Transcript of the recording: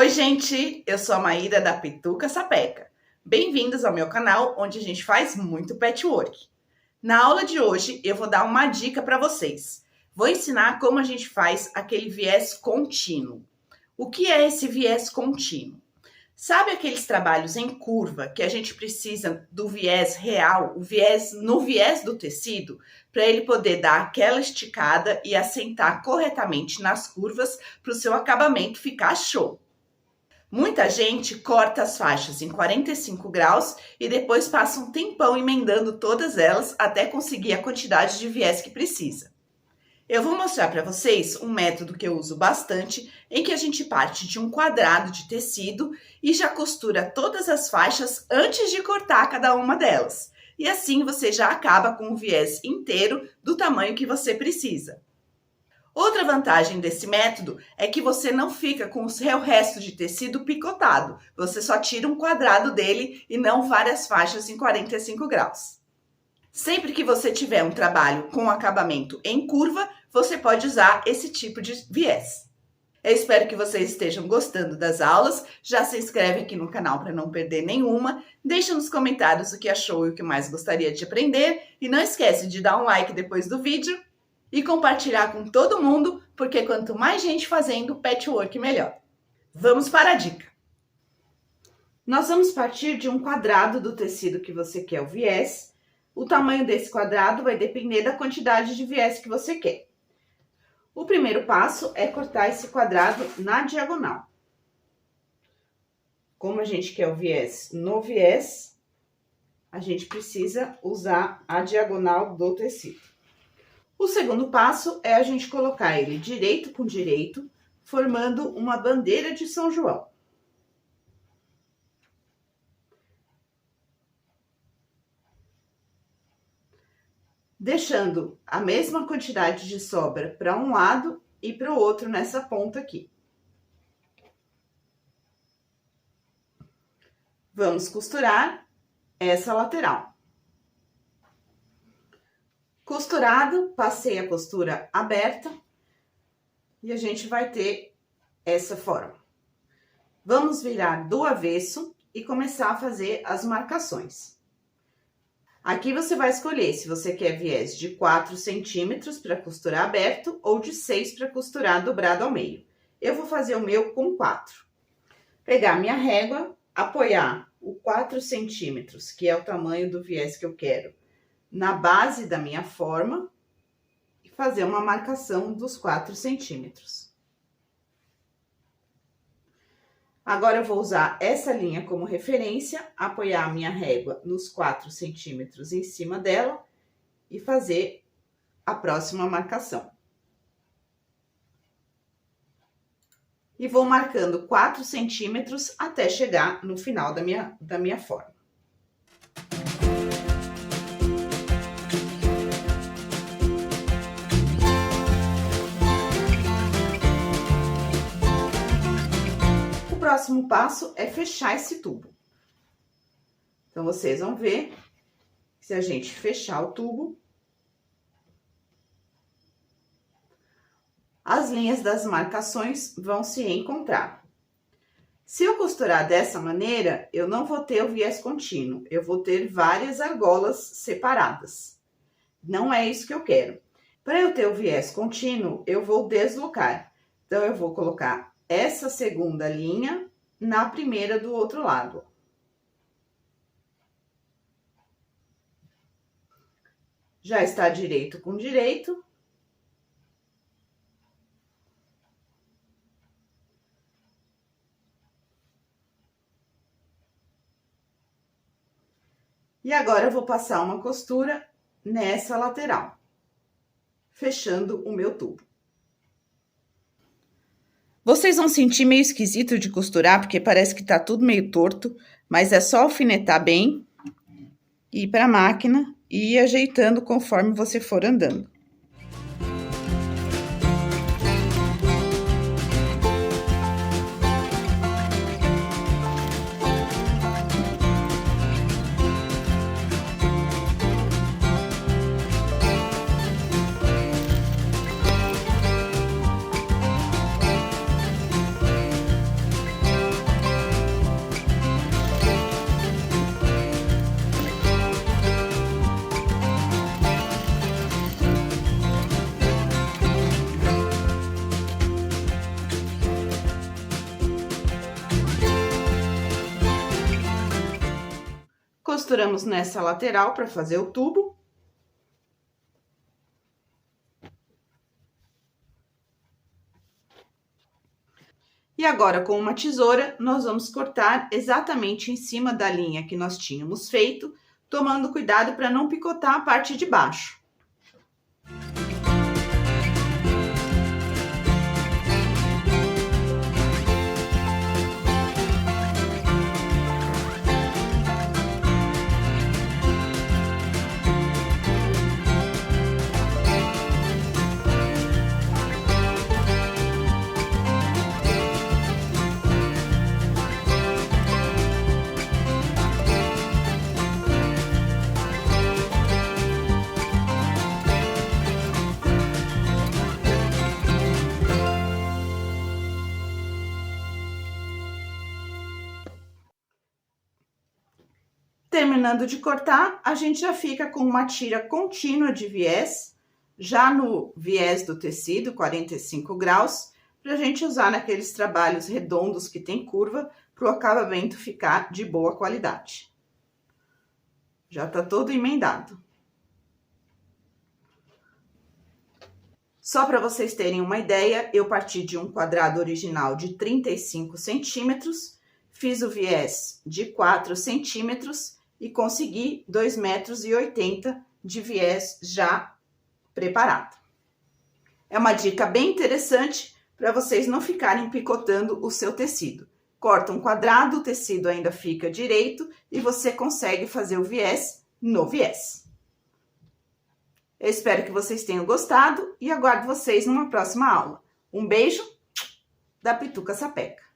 Oi, gente! Eu sou a Maíra da Pituca Sapeca. Bem-vindos ao meu canal, onde a gente faz muito patchwork. Na aula de hoje, eu vou dar uma dica para vocês. Vou ensinar como a gente faz aquele viés contínuo. O que é esse viés contínuo? Sabe aqueles trabalhos em curva que a gente precisa do viés real, no viés do tecido, para ele poder dar aquela esticada e assentar corretamente nas curvas para o seu acabamento ficar show? Muita gente corta as faixas em 45 graus e depois passa um tempão emendando todas elas até conseguir a quantidade de viés que precisa. Eu vou mostrar para vocês um método que eu uso bastante, em que a gente parte de um quadrado de tecido e já costura todas as faixas antes de cortar cada uma delas. E assim você já acaba com o viés inteiro do tamanho que você precisa. Outra vantagem desse método é que você não fica com o seu resto de tecido picotado. Você só tira um quadrado dele e não várias faixas em 45 graus. Sempre que você tiver um trabalho com acabamento em curva, você pode usar esse tipo de viés. Eu espero que vocês estejam gostando das aulas. Já se inscreve aqui no canal para não perder nenhuma. Deixa nos comentários o que achou e o que mais gostaria de aprender. E não esquece de dar um like depois do vídeo e compartilhar com todo mundo, porque quanto mais gente fazendo patchwork, melhor. Vamos para a dica. Nós vamos partir de um quadrado do tecido que você quer o viés. O tamanho desse quadrado vai depender da quantidade de viés que você quer. O primeiro passo é cortar esse quadrado na diagonal. Como a gente quer o viés no viés, a gente precisa usar a diagonal do tecido. O segundo passo é a gente colocar ele direito com direito, formando uma bandeira de São João. Deixando a mesma quantidade de sobra para um lado e para o outro nessa ponta aqui. Vamos costurar essa lateral. Costurado, passei a costura aberta e a gente vai ter essa forma. Vamos virar do avesso e começar a fazer as marcações. Aqui você vai escolher se você quer viés de 4 centímetros para costurar aberto ou de 6 para costurar dobrado ao meio. Eu vou fazer o meu com 4. Pegar minha régua, apoiar o 4 centímetros, que é o tamanho do viés que eu quero, na base da minha forma e fazer uma marcação dos 4 centímetros. Agora, eu vou usar essa linha como referência, apoiar a minha régua nos 4 centímetros em cima dela e fazer a próxima marcação. E vou marcando 4 centímetros até chegar no final da minha forma. O próximo passo é fechar esse tubo. Então, vocês vão ver que se a gente fechar o tubo, as linhas das marcações vão se encontrar. Se eu costurar dessa maneira, eu não vou ter o viés contínuo, eu vou ter várias argolas separadas. Não é isso que eu quero. Para eu ter o viés contínuo, eu vou deslocar. Então, eu vou colocar essa segunda linha na primeira do outro lado. Já está direito com direito. E agora eu vou passar uma costura nessa lateral, fechando o meu tubo. Vocês vão sentir meio esquisito de costurar, porque parece que tá tudo meio torto, mas é só alfinetar bem, ir para a máquina e ir ajeitando conforme você for andando. Costuramos nessa lateral para fazer o tubo. E agora, com uma tesoura, nós vamos cortar exatamente em cima da linha que nós tínhamos feito, tomando cuidado para não picotar a parte de baixo. Terminando de cortar, a gente já fica com uma tira contínua de viés, já no viés do tecido, 45 graus, para a gente usar naqueles trabalhos redondos que tem curva, para o acabamento ficar de boa qualidade. Já tá todo emendado. Só para vocês terem uma ideia, eu parti de um quadrado original de 35 centímetros, fiz o viés de 4 centímetros, e consegui 2,80 m de viés já preparado. É uma dica bem interessante para vocês não ficarem picotando o seu tecido. Corta um quadrado, o tecido ainda fica direito e você consegue fazer o viés no viés. Eu espero que vocês tenham gostado e aguardo vocês numa próxima aula. Um beijo da Pituca Sapeca.